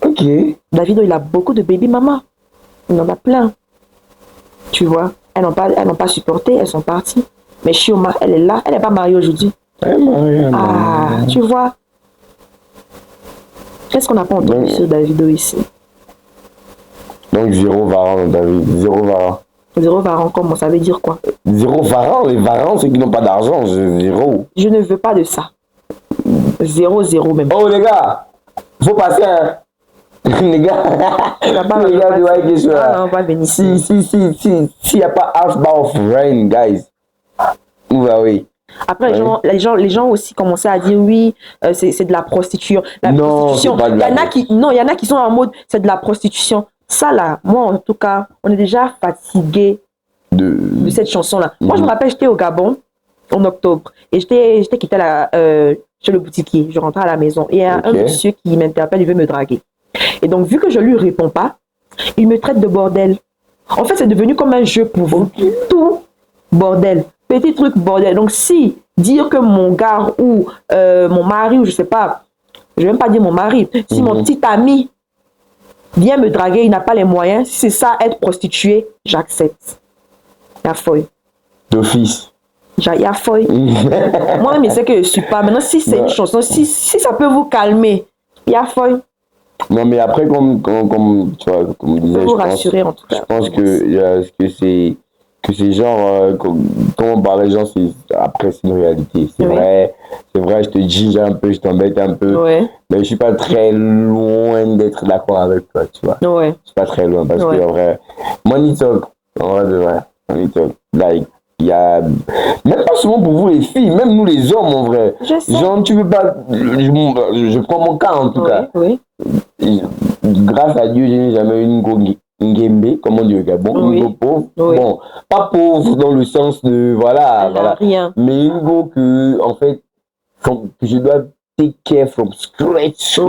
Ok. David, il a beaucoup de baby mamas. Il en a plein. Tu vois, elles n'ont pas supporté, elles sont parties. Mais Chioma, elle est là, elle n'est pas mariée aujourd'hui. Elle est mariée. Tu vois. Qu'est-ce qu'on n'a pas entendu sur Davido ici? Donc, zéro varan, David. Zéro varan. Zéro varan, comment ça veut dire quoi? Zéro varan, les varans, ceux qui n'ont pas d'argent, zéro. Je ne veux pas de ça. Zéro même. Oh, les gars, faut passer, hein. Les gars, les gars, on va venir. S'il n'y a pas half bar of rain, guys. Oui. Après, les gens aussi commençaient à dire oui, c'est de la prostitution. Prostitution. Il y en a qui sont en mode c'est de la prostitution. Ça là, moi en tout cas, on est déjà fatigué de cette chanson-là. Moi, je me rappelle, j'étais au Gabon en octobre et j'étais quitté chez le boutiquier. Je rentrais à la maison et il y a un monsieur qui m'interpelle, il veut me draguer. Et donc, vu que je lui réponds pas, il me traite de bordel. En fait, c'est devenu comme un jeu pour vous. Tout bordel. Petit truc bordel. Donc, si dire que mon gars ou mon mari, ou je sais pas, je vais même pas dire mon mari, si mon petit ami vient me draguer, il n'a pas les moyens, si c'est ça, être prostituée, j'accepte. Il y a folle. D'office. Il y a folle. Moi-même, je sais que je ne suis pas. Maintenant, si c'est une chanson, si ça peut vous calmer, il y a folle. Non, mais après, comme tu vois, comme je disais, je pense que c'est genre, quand on parle des gens, après c'est une réalité. C'est vrai, je te dis un peu, je t'embête un peu, mais je suis pas très loin d'être d'accord avec toi, tu vois. Je suis pas très loin, parce que en vrai, money talk, en vrai de vrai, money talk, like, il y a, même pas souvent pour vous les filles, même nous les hommes en vrai. Genre, tu veux pas, je prends mon cas en tout cas. Grâce à Dieu, je n'ai jamais eu une Ngembe, comme on dit au Gabon, une go pauvre. Bon, pas pauvre dans le sens de, voilà. Rien. Mais une go que, en fait, que je dois take care from scratch. Genre,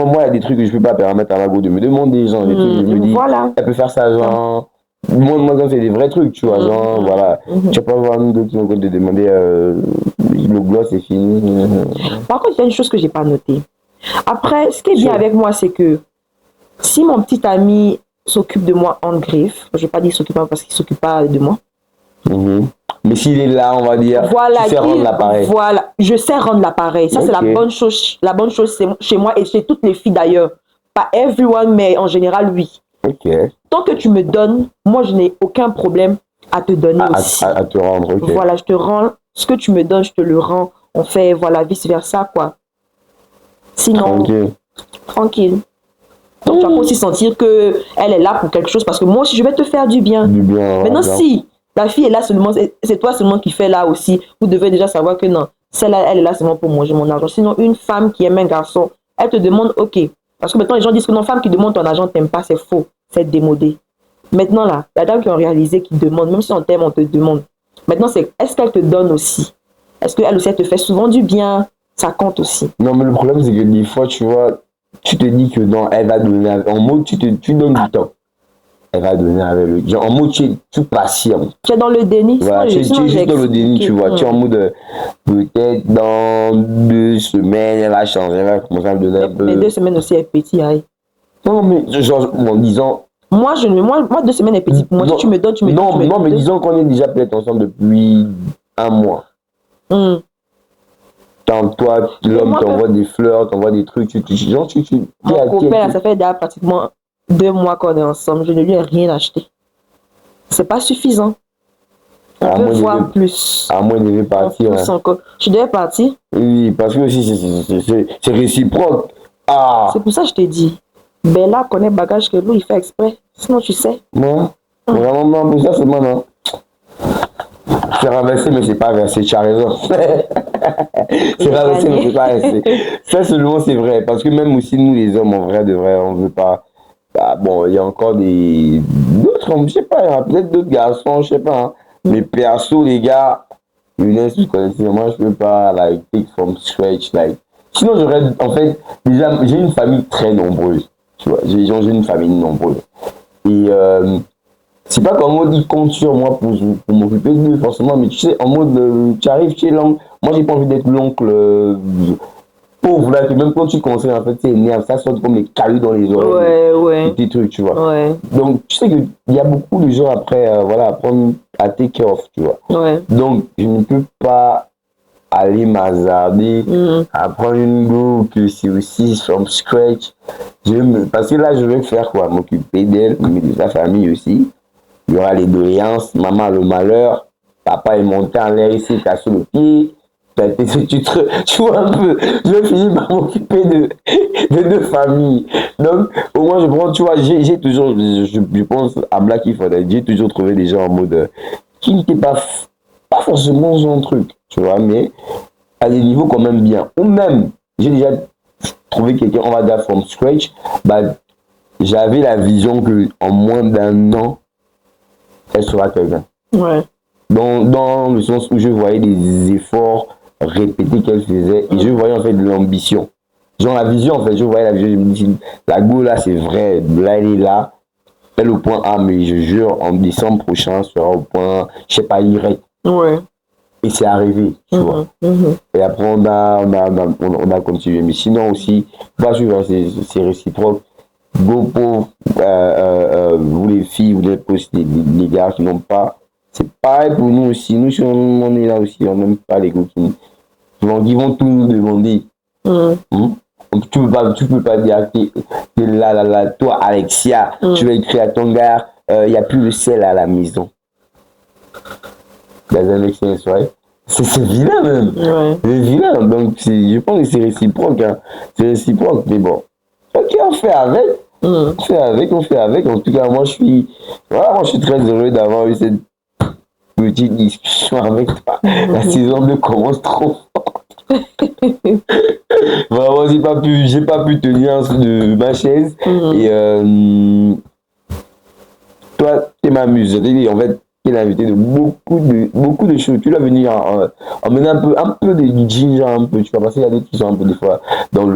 moi, il y a des trucs que je peux pas permettre à ma go de me demander, genre, des trucs, je me dis, elle peut faire ça, genre. Moi, c'est des vrais trucs, tu vois, genre, voilà. Tu vas pas voir nous deux qui vont te demander le gloss, c'est fini. Par contre, il y a une chose que j'ai pas notée. Après, ce qui est bien avec moi, c'est que si mon petit ami s'occupe de moi en griffe, je ne vais pas dire s'occupe parce qu'il ne s'occupe pas de moi. Mais s'il est là, on va dire, tu sais rendre l'appareil. Voilà, je sais rendre l'appareil. Ça, c'est la bonne chose. La bonne chose, c'est chez moi et chez toutes les filles d'ailleurs. Pas everyone, mais en général, oui. Tant que tu me donnes, moi, je n'ai aucun problème à te donner aussi. À te rendre, Voilà, je te rends ce que tu me donnes, je te le rends. On fait, voilà, vice-versa, quoi. Sinon, tranquille. Donc, tu vas aussi sentir qu'elle est là pour quelque chose parce que moi aussi, je vais te faire du bien. Maintenant, si la fille est là seulement, c'est toi seulement qui fais là aussi, vous devez déjà savoir que non, celle-là, elle est là seulement pour manger mon argent. Sinon, une femme qui aime un garçon, elle te demande, ok. Parce que maintenant, les gens disent que non, femme qui demande ton argent, t'aime pas, c'est faux, c'est démodé. Maintenant, là, la dame qui ont réalisé, qui demande, même si on t'aime, on te demande. Maintenant, c'est est-ce qu'elle te donne aussi? Est-ce qu'elle aussi, elle te fait souvent du bien? Ça compte aussi. Non, mais le problème, c'est que des fois, tu vois, tu te dis que non, elle va donner. En mode, tu donnes du temps. Elle va donner avec le. Genre, en mode, tu patientes. Tu es dans le déni. Voilà, tu es juste dans le déni, tu vois. Tu es en mode, peut-être dans 2 semaines, elle va changer, elle va commencer à me donner un peu. Mais 2 semaines aussi est petit, aïe. Non, mais genre, en disant. Moi, 2 semaines est petit. Moi, si tu me donnes, tu me donnes. Non, mais disons qu'on est déjà peut-être ensemble depuis 1 mois. Quand toi, l'homme t'envoie des fleurs, t'envoie des trucs, Mon copain, ça fait déjà pratiquement 2 mois qu'on est ensemble. Je ne lui ai rien acheté. C'est pas suffisant. On peut voir plus. À moins de partir. Je devais partir. Oui, parce que aussi, c'est réciproque. Ah. C'est pour ça que je t'ai dit. Bella connaît bagage que lui, il fait exprès. Sinon, tu sais. Moi, vraiment, non, mais ça, c'est moi, non. C'est renversé, mais c'est pas versé, tu as raison. C'est renversé, mais c'est pas versé. Ça, seulement, c'est vrai. Parce que même aussi, nous, les hommes, en vrai, de vrai, on veut pas. Bah, bon, il y a encore d'autres hommes, je sais pas, il y a peut-être d'autres garçons, je sais pas. Hein. Mais perso, les gars, Younes, vous connaissez, moi, je peux pas, like, take from scratch, like. Sinon, j'aurais, en fait, déjà, j'ai une famille très nombreuse. Tu vois, j'ai une famille nombreuse. Et, c'est pas qu'en mode ils comptent sur moi pour m'occuper d'eux forcément, mais tu sais, en mode tu arrives chez l'oncle, moi j'ai pas envie d'être l'oncle pauvre là, que même quand tu conseilles en fait c'est énerve, ça sonne comme les cailloux dans les oreilles, ouais. Des trucs, tu vois. Ouais. Donc tu sais qu'il y a beaucoup de gens après, voilà, apprendre à take care of, tu vois. Ouais. Donc je ne peux pas aller m'hasarder à prendre une go que c'est aussi from scratch. Parce que là je vais faire quoi, m'occuper d'elle, mais de sa famille aussi. Il y aura les doléances, maman a le malheur, papa est monté en l'air ici, cassé le pied. Tu vois un peu, je vais finir par m'occuper de 2 familles. Donc, au moins, je prends, tu vois, j'ai toujours, je pense à Black If, j'ai toujours trouvé des gens en mode qui n'étaient pas forcément son truc, tu vois, mais à des niveaux quand même bien. Ou même, j'ai déjà trouvé quelqu'un, on va dire from scratch, bah, j'avais la vision que en moins d'1 an, elle sera quelqu'un. Ouais. Dans le sens où je voyais des efforts répétés qu'elle faisait et je voyais en fait de l'ambition. Genre la vision en fait, je voyais la vision, je me dis, la go là c'est vrai, là elle est là, elle est au point A, mais je jure, en décembre prochain, elle sera au point, je sais pas, Y. Ouais. Et c'est arrivé, tu vois. Et après on a continué. Mais sinon aussi, pas sûr, c'est réciproque. Go pauvre, vous les filles, vous êtes aussi les gars qui n'ont pas. C'est pareil pour nous aussi. Nous, si on est là aussi, on n'aime pas les gars qui vont tout nous demander. Donc, tu peux pas dire que là, toi, Alexia, tu vas écrire à ton gars, il n'y a plus le sel à la maison. Dans un excellent soirée. C'est vilain même. Ouais. C'est vilain. Donc, je pense que c'est réciproque. Hein. C'est réciproque, mais bon. Ok, on fait avec. On fait avec. En tout cas, moi, je suis très heureux d'avoir eu cette petite discussion avec toi. La saison 2 commence trop fort. Vraiment, j'ai pas pu tenir de ma chaise. Et toi, tu m'amuses. En fait, tu es l'invité de beaucoup de choses. Tu l'as venu emmener un peu de ginger, un peu, tu vois, parce qu'il y a d'autres qui sont un peu des fois dans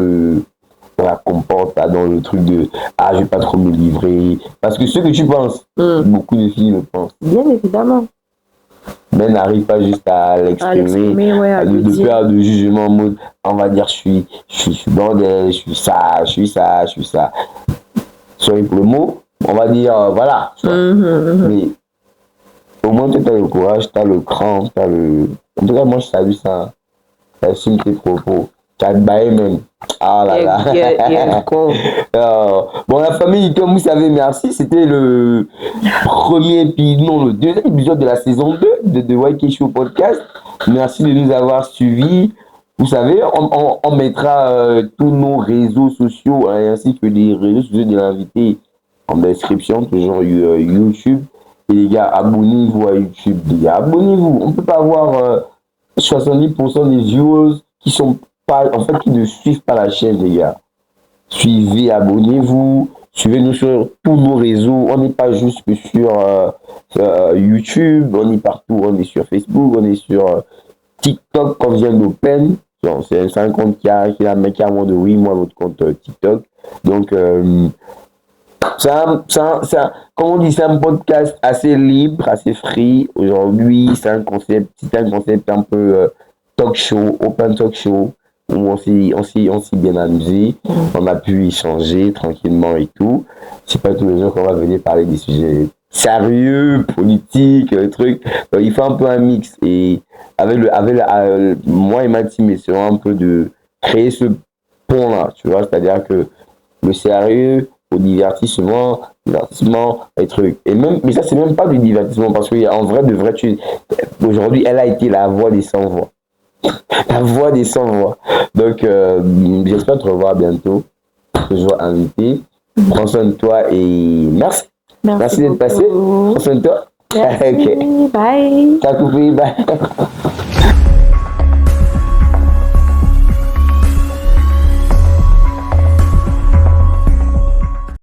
la comporte, dans le truc de je vais pas trop me livrer. Parce que ce que tu penses, beaucoup de filles le pensent. Bien évidemment. Mais n'arrive pas juste à l'exprimer, de peur de jugement en mode, on va dire, je suis bordel, je suis ça. Sorry pour le mot, on va dire, voilà. Mais au moins, tu as le courage, tu as le cran, En tout cas, moi, je salue ça. Ça assume tes propos. Tu as baillé même. Ah là là. Bon, la famille, comme vous savez, merci. C'était le le deuxième épisode de la saison 2 de YK Show Podcast. Merci de nous avoir suivis. Vous savez, on mettra tous nos réseaux sociaux ainsi que les réseaux sociaux de l'invité en description, toujours YouTube. Et les gars, abonnez-vous à YouTube. Les gars, abonnez-vous. On ne peut pas avoir 70% des viewers qui sont pas, en fait, qui ne suivent pas la chaîne, les gars. Suivez, abonnez-vous, suivez-nous sur tous nos réseaux. On n'est pas juste que sur YouTube, on est partout. On est sur Facebook, on est sur TikTok qu'on vient d'open. C'est un compte qui a moins de 8 mois, votre compte TikTok. Donc, comme on dit, c'est un podcast assez libre, assez free. Aujourd'hui, c'est un concept un peu talk show, open talk show, où on s'est bien amusé. On a pu échanger tranquillement et tout. C'est pas tous les jours qu'on va venir parler des sujets sérieux, politique, truc. Donc, il faut un peu un mix. Et moi et ma team, essayons un peu de créer ce pont-là, tu vois. C'est-à-dire que le sérieux au divertissement, les trucs. Et même, mais ça, c'est même pas du divertissement parce qu'en vrai, de vrai, aujourd'hui, elle a été la voix des sans-voix. La voix des sans-voix. Donc, j'espère te revoir bientôt. Toujours invité. Prends soin de toi et merci. Merci d'être passé. Prends soin de toi. Merci. Ok. Bye. T'as coupé. Bye.